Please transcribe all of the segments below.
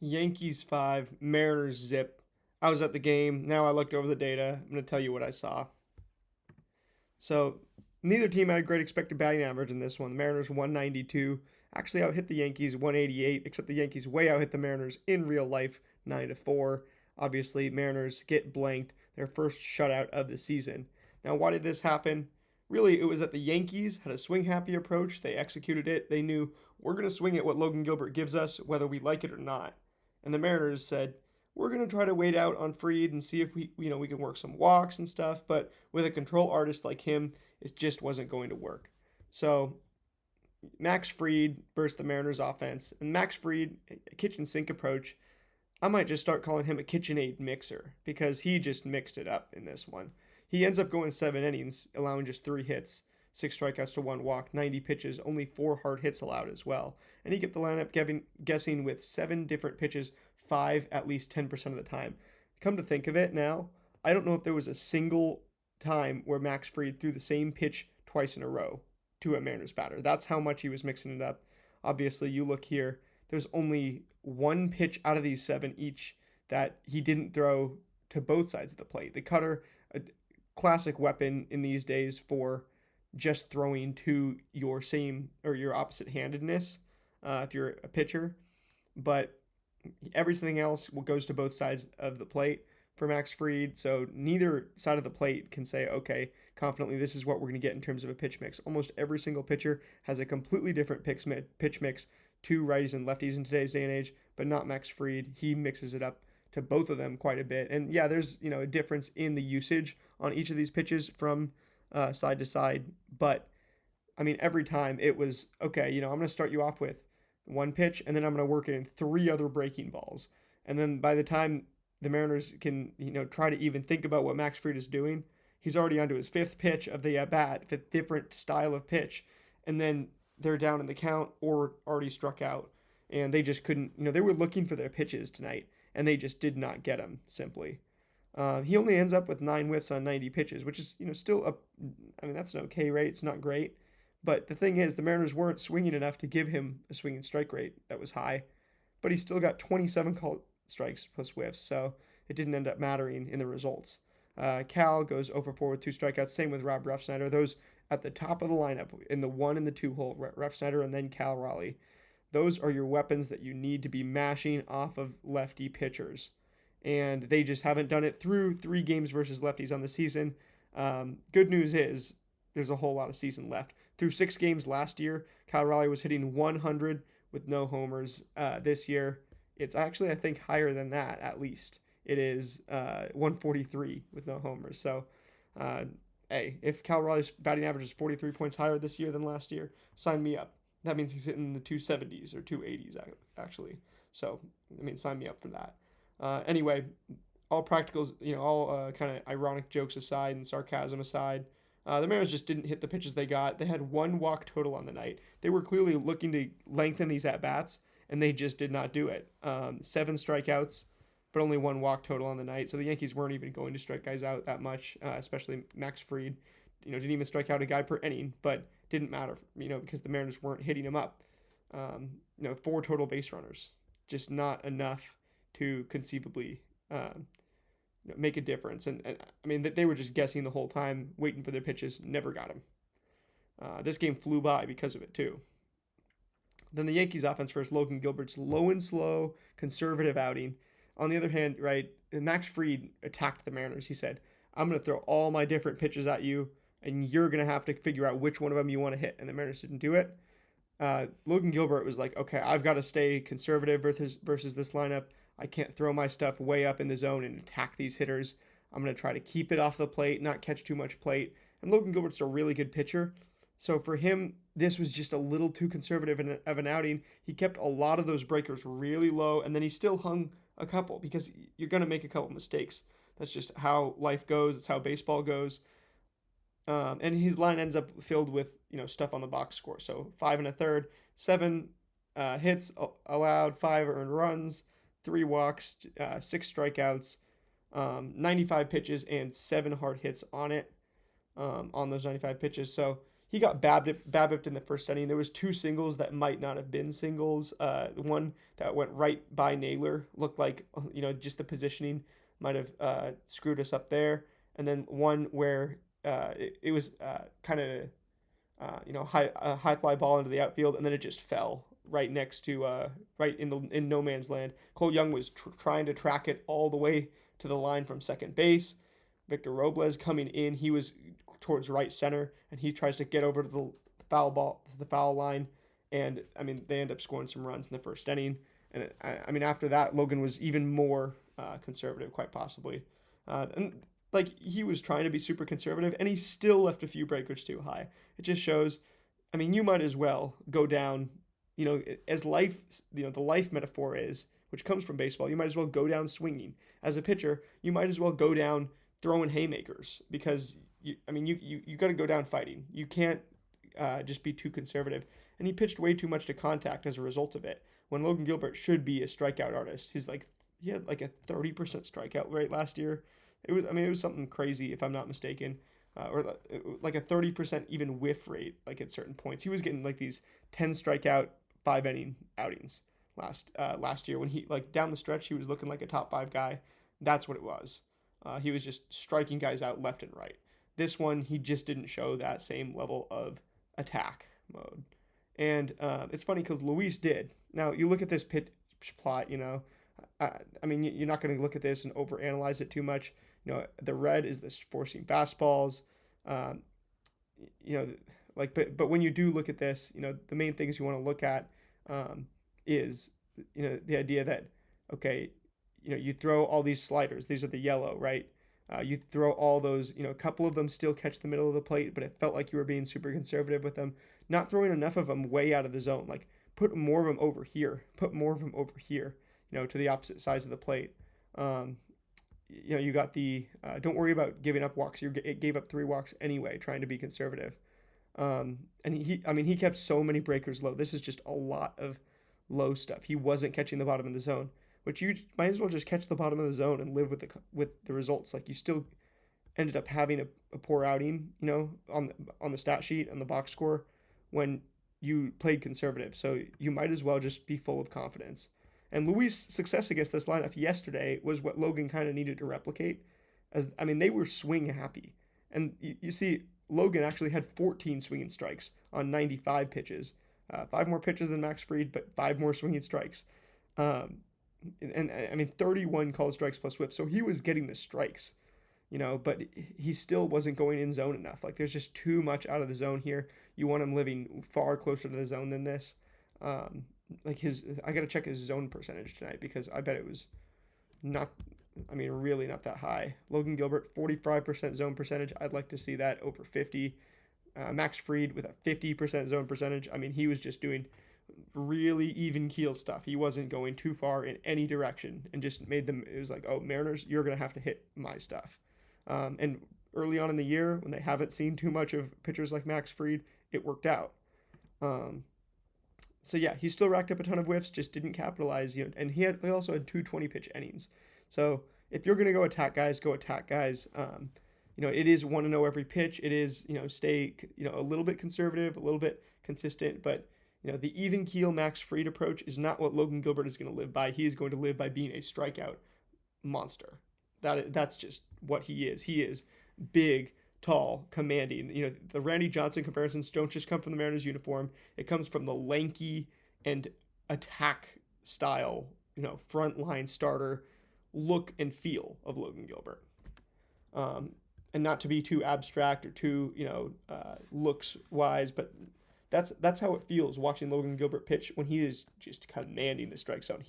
Yankees 5, Mariners zip. I was at the game. Now I looked over the data. I'm going to tell you what I saw. So, neither team had a great expected batting average in this one. The Mariners 192 actually out hit the Yankees 188, except the Yankees way out hit the Mariners in real life 9-4. Obviously, Mariners get blanked, their first shutout of the season. Now, why did this happen? Really, it was that the Yankees had a swing happy approach. They executed it. They knew we're going to swing at what Logan Gilbert gives us, whether we like it or not. And the Mariners said, we're going to try to wait out on Fried and see if we can work some walks and stuff. But with a control artist like him, it just wasn't going to work. So Max Fried versus the Mariners offense, and Max Fried, a kitchen sink approach. I might just start calling him a KitchenAid mixer because he just mixed it up in this one. He ends up going 7 innings, allowing just 3 hits, 6 strikeouts to 1 walk, 90 pitches, only 4 hard hits allowed as well. And he kept the lineup guessing with 7 different pitches, 5 at least 10% of the time. Come to think of it now, I don't know if there was a single time where Max Fried threw the same pitch twice in a row to a Mariners batter. That's how much he was mixing it up. Obviously, you look here, there's only 1 pitch out of these 7 each that he didn't throw to both sides of the plate. The cutter, a classic weapon in these days for just throwing to your same or your opposite handedness if you're a pitcher. But everything else goes to both sides of the plate for Max Fried. So neither side of the plate can say, okay, confidently, this is what we're going to get in terms of a pitch mix. Almost every single pitcher has a completely different pitch mix to righties and lefties in today's day and age, but not Max Fried. He mixes it up to both of them quite a bit. And yeah, there's a difference in the usage on each of these pitches from side to side. But I mean, every time it was okay. I'm going to start you off with 1 pitch, and then I'm going to work in 3 other breaking balls. And then by the time the Mariners can try to even think about what Max Fried is doing, he's already onto his 5th pitch of the at bat, 5th different style of pitch, and then they're down in the count or already struck out, and they just couldn't. They were looking for their pitches tonight, and they just did not get them simply. He only ends up with 9 whiffs on 90 pitches, which is still I mean, that's an okay rate. It's not great, but the thing is, the Mariners weren't swinging enough to give him a swinging strike rate that was high, but he still got 27 called strikes plus whiffs, so it didn't end up mattering in the results. Cal goes 0 for 4 with 2 strikeouts. Same with Rob Refsnyder. Those at the top of the lineup in the 1 and the 2 hole, Refsnyder and then Cal Raleigh. Those are your weapons that you need to be mashing off of lefty pitchers. And they just haven't done it through 3 games versus lefties on the season. Good news is there's a whole lot of season left. Through 6 games last year, Cal Raleigh was hitting 100 with no homers. This year, it's actually, I think, higher than that at least. It is 143 with no homers. So, hey, if Cal Raleigh's batting average is 43 points higher this year than last year, sign me up. That means he's hitting the 270s or 280s, actually. So, I mean, sign me up for that. Anyway, all practicals, all kind of ironic jokes aside and sarcasm aside, the Mariners just didn't hit the pitches they got. They had 1 walk total on the night. They were clearly looking to lengthen these at-bats, and they just did not do it. 7 strikeouts, but only 1 walk total on the night. So the Yankees weren't even going to strike guys out that much, especially Max Fried. Didn't even strike out a guy per inning, but didn't matter, because the Mariners weren't hitting him up. 4 total base runners, just not enough to conceivably make a difference. And I mean, they were just guessing the whole time, waiting for their pitches, never got them. This game flew by because of it, too. Then the Yankees offense versus Logan Gilbert's low and slow, conservative outing. On the other hand, right, Max Fried attacked the Mariners. He said, I'm going to throw all my different pitches at you, and you're going to have to figure out which one of them you want to hit. And the Mariners didn't do it. Logan Gilbert was like, okay, I've got to stay conservative versus this lineup. I can't throw my stuff way up in the zone and attack these hitters. I'm going to try to keep it off the plate, not catch too much plate. And Logan Gilbert's a really good pitcher. So for him, this was just a little too conservative of an outing. He kept a lot of those breakers really low, and then he still hung a couple because you're going to make a couple mistakes. That's just how life goes. It's how baseball goes. And his line ends up filled with stuff on the box score. So 5 1/3, 7 hits allowed, 5 earned runs, 3 walks, 6 strikeouts, 95 pitches, and 7 hard hits on it on those 95 pitches. So he got BABIP'd in the first inning. There was two singles that might not have been singles. One that went right by Naylor looked like just the positioning might have screwed us up there, and then one where it was kind of high fly ball into the outfield, and then it just fell right next to right in no man's land. Cole Young was trying to track it all the way to the line from second base. Victor Robles coming in, he was towards right center, and he tries to get over to the foul line, and I mean they end up scoring some runs in the first inning. And after that, Logan was even more conservative, quite possibly, and like he was trying to be super conservative, and he still left a few breakers too high. It just shows, I mean, you might as well go down, as life, the life metaphor is, which comes from baseball. You might as well go down swinging. As a pitcher, you might as well go down throwing haymakers, because you got to go down fighting. You can't just be too conservative. And he pitched way too much to contact as a result of it. When Logan Gilbert should be a strikeout artist, he had like a 30% strikeout rate last year. It was something crazy, if I'm not mistaken, or like a 30% even whiff rate. Like at certain points, he was getting like these 10 strikeout 5 inning outings last year. When he, like, down the stretch, he was looking like a top 5 guy. That's what it was. He was just striking guys out left and right. This one, he just didn't show that same level of attack mode. And it's funny because Luis did. Now you look at this pitch plot, you're not going to look at this and overanalyze it too much. The red is the forcing fastballs. But when you do look at this, the main things you want to look at is, the idea that, okay, you throw all these sliders. These are the yellow, right? You throw all those, a couple of them still catch the middle of the plate, but it felt like you were being super conservative with them, not throwing enough of them way out of the zone. Like, put more of them over here, to the opposite sides of the plate. You got the don't worry about giving up walks. It gave up 3 walks anyway, trying to be conservative. And he kept so many breakers low. This is just a lot of low stuff. He wasn't catching the bottom of the zone, which you might as well just catch the bottom of the zone and live with the results. Like, you still ended up having a poor outing, on the stat sheet, on the box score, when you played conservative. So you might as well just be full of confidence. And Luis' success against this lineup yesterday was what Logan kind of needed to replicate. They were swing happy. And you see, Logan actually had 14 swinging strikes on 95 pitches. 5 more pitches than Max Fried, but 5 more swinging strikes. 31 called strikes plus whiffs. So he was getting the strikes, but he still wasn't going in zone enough. Like, there's just too much out of the zone here. You want him living far closer to the zone than this. I got to check his zone percentage tonight, because I bet it was really not that high. Logan Gilbert, 45% zone percentage. I'd like to see that over 50. Max Fried with a 50% zone percentage. He was just doing really even keel stuff. He wasn't going too far in any direction, and just made them, it was like, oh, Mariners, you're going to have to hit my stuff. And early on in the year, when they haven't seen too much of pitchers like Max Fried, it worked out. So yeah, he still racked up a ton of whiffs, just didn't capitalize, and he also had 2 20-pitch innings. So if you're going to go attack guys, go attack guys. It is want to know every pitch. It is, stay, a little bit conservative, a little bit consistent, but the even keel Max Fried approach is not what Logan Gilbert is going to live by. He is going to live by being a strikeout monster. That's just what he is. He is big, tall, commanding. The Randy Johnson comparisons don't just come from the Mariners uniform. It comes from the lanky and attack style, frontline starter look and feel of Logan Gilbert. And not to be too abstract or too, looks wise, but that's how it feels watching Logan Gilbert pitch when he is just commanding the strike zone.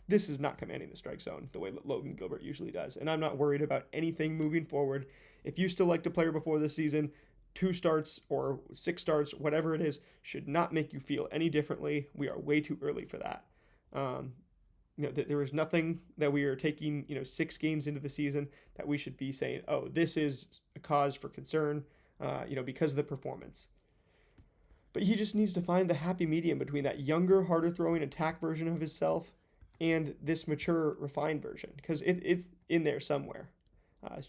This is not commanding the strike zone the way that Logan Gilbert usually does. And I'm not worried about anything moving forward. If you still like to play before this season, 2 starts or 6 starts, whatever it is, should not make you feel any differently. We are way too early for that. There is nothing that we are taking, 6 games into the season that we should be saying, oh, this is a cause for concern, because of the performance. But he just needs to find the happy medium between that younger, harder throwing attack version of himself and this mature, refined version, because it's in there somewhere. It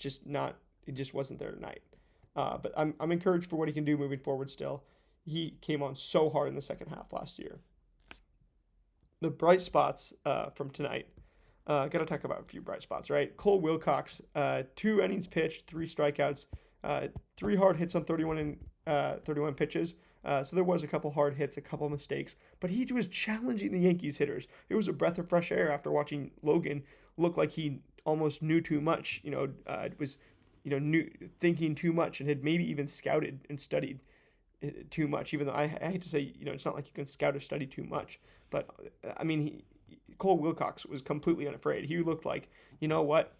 just wasn't there tonight. But I'm encouraged for what he can do moving forward still. He came on so hard in the second half last year. The bright spots from tonight. Got to talk about a few bright spots, right? Cole Wilcox, 2 innings pitched, 3 strikeouts, 3 hard hits on 31 pitches. So there was a couple hard hits, a couple mistakes, but he was challenging the Yankees hitters. It was a breath of fresh air after watching Logan look like he almost knew too much. Was knew thinking too much and had maybe even scouted and studied too much. Even though I hate to say, it's not like you can scout or study too much, but I mean, Cole Wilcox was completely unafraid. He looked like, you know what,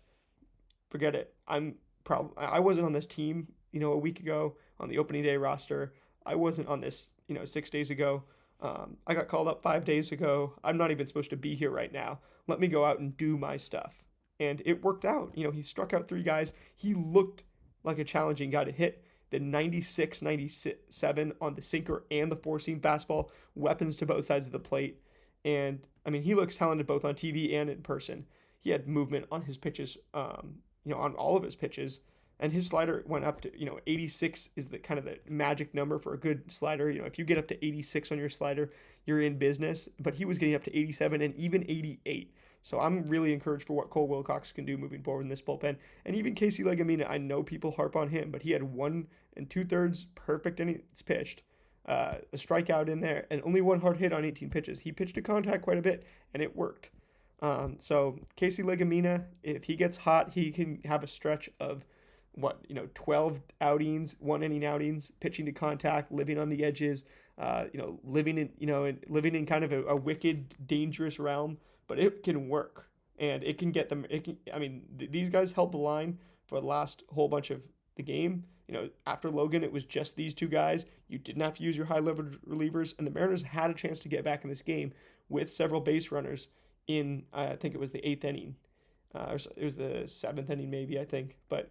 forget it. I wasn't on this team, a week ago on the opening day roster. I wasn't on this, 6 days ago. I got called up 5 days ago. I'm not even supposed to be here right now. Let me go out and do my stuff. And it worked out. He struck out 3 guys. He looked like a challenging guy to hit. The 96, 97 on the sinker and the four-seam fastball, weapons to both sides of the plate. And, I mean, he looks talented both on TV and in person. He had movement on his pitches, on all of his pitches. And his slider went up to, 86 is the kind of the magic number for a good slider. If you get up to 86 on your slider, you're in business. But he was getting up to 87 and even 88. So I'm really encouraged for what Cole Wilcox can do moving forward in this bullpen. And even Casey Legamina, I know people harp on him, but he had 1 2/3 perfect innings pitched, a strikeout in there, and only 1 hard hit on 18 pitches. He pitched to contact quite a bit, and it worked. So Casey Legamina, if he gets hot, he can have a stretch of 12 outings, 1 inning outings, pitching to contact, living on the edges, living in kind of a wicked, dangerous realm. But it can work, and it can get them. These guys held the line for the last whole bunch of the game. After Logan, it was just these 2 guys. You didn't have to use your high leverage relievers, and the Mariners had a chance to get back in this game with several base runners in, I think it was the 8th inning. It was the 7th inning maybe, I think. But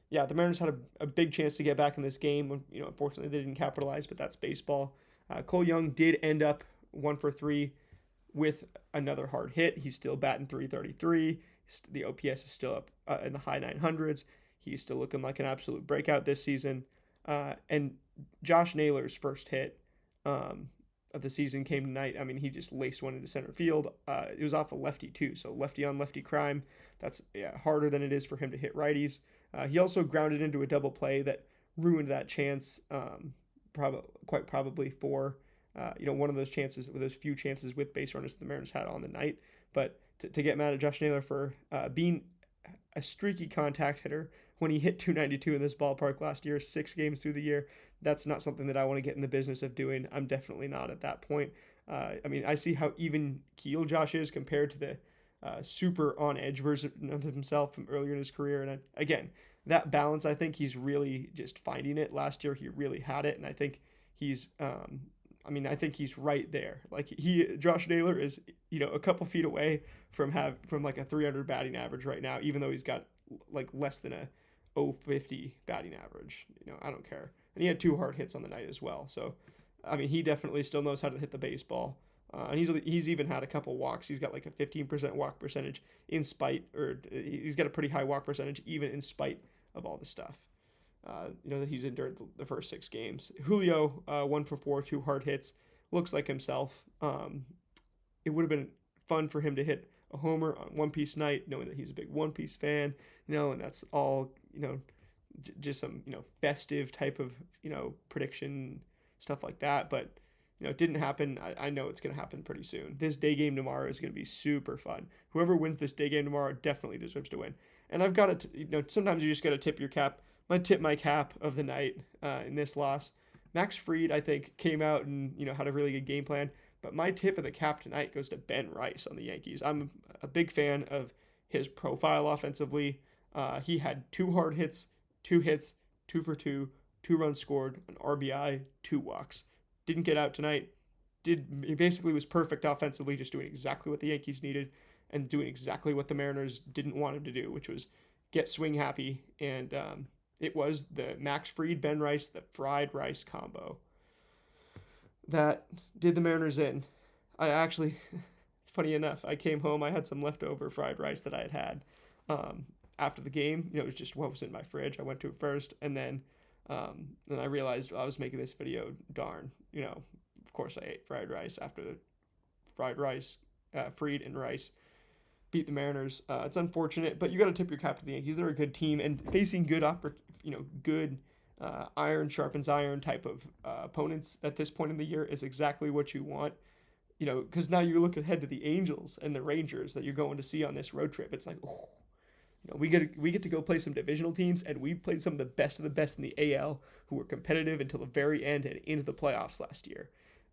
yeah, the Mariners had a big chance to get back in this game. Unfortunately, they didn't capitalize, but that's baseball. Cole Young did end up 1 for 3 with another hard hit. He's still batting .333. The OPS is still up in the high 900s. He's still looking like an absolute breakout this season. And Josh Naylor's first hit of the season came tonight. I mean, he just laced one into center field. It was off a lefty too, so lefty on lefty crime. That's harder than it is for him to hit righties. He also grounded into a double play that ruined that chance, quite probably for one of those chances, those few chances with base runners the Mariners had on the night. But to get mad at Josh Naylor for being a streaky contact hitter when he hit .292 in this ballpark last year, 6 games through the year, that's not something that I want to get in the business of doing. I'm definitely not at that point. I see how even keel Josh is compared to the super on-edge version of himself from earlier in his career. And again, that balance, I think he's really just finding it. Last year, he really had it, and I think he's I think he's right there. Like Josh Naylor is, a couple feet away from like a 300 batting average right now, even though he's got like less than a .050 batting average. I don't care. And he had 2 hard hits on the night as well. So, he definitely still knows how to hit the baseball. And he's even had a couple walks. He's got like a 15% walk percentage he's got a pretty high walk percentage even in spite of all the stuff. That he's endured the first 6 games. Julio, 1 for 4, 2 hard hits, looks like himself. It would have been fun for him to hit a homer on One Piece night, knowing that he's a big One Piece fan, and that's all, just some, festive type of, prediction, stuff like that. But, it didn't happen. I know it's going to happen pretty soon. This day game tomorrow is going to be super fun. Whoever wins this day game tomorrow definitely deserves to win. And I've got to, sometimes you just got to tip your cap. I tip my cap of the night in this loss. Max Fried, I think, came out and had a really good game plan. But my tip of the cap tonight goes to Ben Rice on the Yankees. I'm a big fan of his profile offensively. He had 2 hard hits, 2 hits, 2 for 2, 2 runs scored, an RBI, 2 walks. Didn't get out tonight. He basically was perfect offensively, just doing exactly what the Yankees needed and doing exactly what the Mariners didn't want him to do, which was get swing happy. And it was the Max Fried, Ben Rice, the fried rice combo that did the Mariners in. It's funny enough, I came home, I had some leftover fried rice that I had after the game. It was just what was in my fridge. I went to it first, and then And I realized I was making this video, darn, of course I ate fried rice after the Fried and Rice beat the Mariners. It's unfortunate, but you got to tip your cap to the Yankees. They're a good team, and facing good iron sharpens iron type of opponents at this point in the year is exactly what you want. Because now you look ahead to the Angels and the Rangers that you're going to see on this road trip. It's like, oh, we get to go play some divisional teams, and we played some of the best in the AL who were competitive until the very end and into the playoffs last year.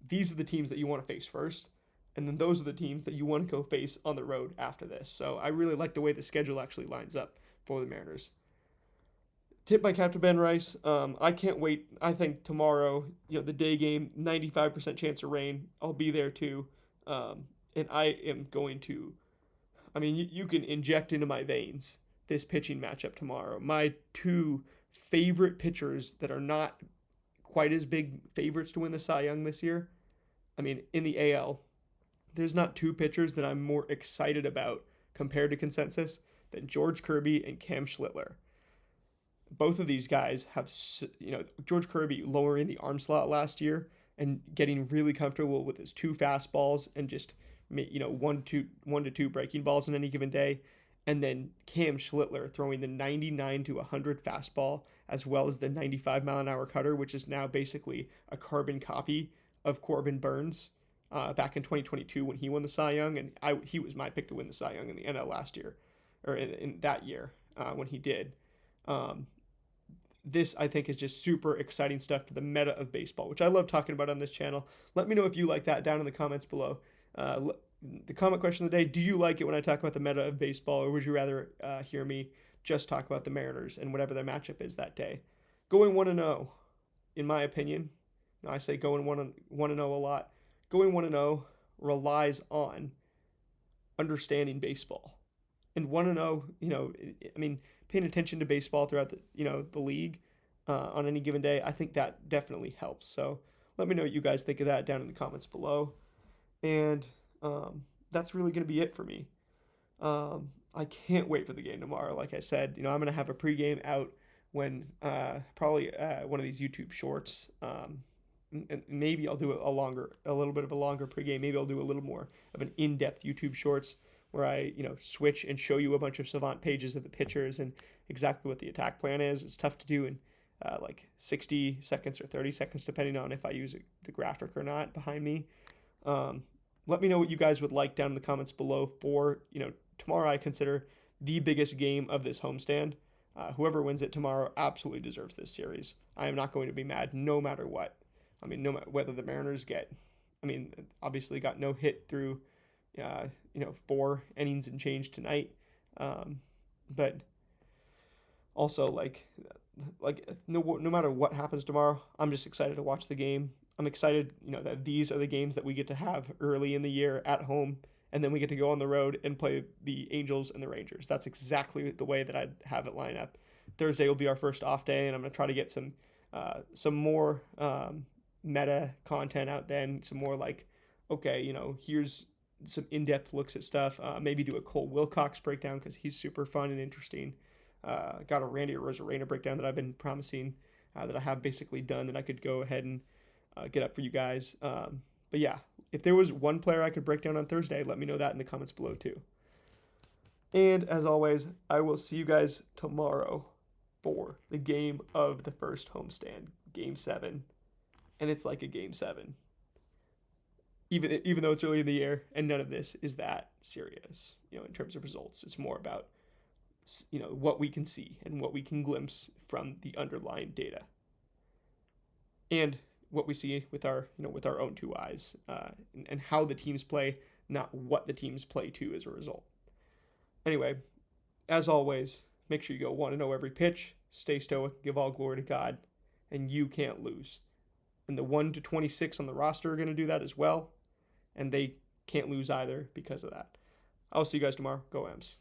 These are the teams that you want to face first, and then those are the teams that you want to go face on the road after this. So I really like the way the schedule actually lines up for the Mariners. Tip my cap to Ben Rice. I can't wait. I think tomorrow, the day game, 95% chance of rain. I'll be there too. And I am going to, you can inject into my veins this pitching matchup tomorrow. My two favorite pitchers that are not quite as big favorites to win the Cy Young this year. In the AL, there's not two pitchers that I'm more excited about compared to consensus than George Kirby and Cam Schlittler. Both of these guys have, George Kirby lowering the arm slot last year and getting really comfortable with his two fastballs and just, 1 to 2 breaking balls on any given day. And then Cam Schlittler throwing the 99 to 100 fastball as well as the 95 mile an hour cutter, which is now basically a carbon copy of Corbin Burns back in 2022 when he won the Cy Young. And he was my pick to win the Cy Young in the NL last year, or in that year when he did. This, I think, is just super exciting stuff for the meta of baseball, which I love talking about on this channel. Let me know if you like that down in the comments below. The comment question of the day, do you like it when I talk about the meta of baseball, or would you rather hear me just talk about the Mariners and whatever their matchup is that day? Going 1-0, in my opinion, I say going 1-0 a lot. Going 1-0 relies on understanding baseball. And 1-0, paying attention to baseball throughout the league on any given day, I think that definitely helps. So let me know what you guys think of that down in the comments below. And that's really going to be it for me. I can't wait for the game tomorrow. Like I said, I'm going to have a pregame out when probably one of these YouTube shorts. And maybe I'll do a little bit of a longer pregame. Maybe I'll do a little more of an in-depth YouTube shorts where I, switch and show you a bunch of savant pages of the pitchers and exactly what the attack plan is. It's tough to do in 60 seconds or 30 seconds, depending on if I use the graphic or not behind me. Let me know what you guys would like down in the comments below for, tomorrow I consider the biggest game of this homestand. Whoever wins it tomorrow absolutely deserves this series. I am not going to be mad no matter what. No matter whether the Mariners obviously got no hit through 4 innings and change tonight. But also no matter what happens tomorrow, I'm just excited to watch the game. I'm excited, that these are the games that we get to have early in the year at home, and then we get to go on the road and play the Angels and the Rangers. That's exactly the way that I'd have it line up. Thursday will be our first off day, and I'm going to try to get some more meta content out then, some more here's some in-depth looks at stuff. Maybe do a Cole Wilcox breakdown because he's super fun and interesting. Got a Randy Arozarena breakdown that I've been promising that I have basically done that I could go ahead and get up for you guys. But yeah, if there was one player I could break down on Thursday, let me know that in the comments below too. And as always, I will see you guys tomorrow for the game of the first homestand, Game 7. And it's like a Game 7. Even though it's early in the year, and none of this is that serious, in terms of results. It's more about, what we can see and what we can glimpse from the underlying data. And what we see with our own two eyes, and how the teams play, not what the teams play to as a result. Anyway, as always, make sure you go 1-0 every pitch, stay stoic, give all glory to God, and you can't lose. And the 1 to 26 on the roster are going to do that as well, and they can't lose either because of that. I'll see you guys tomorrow. Go M's.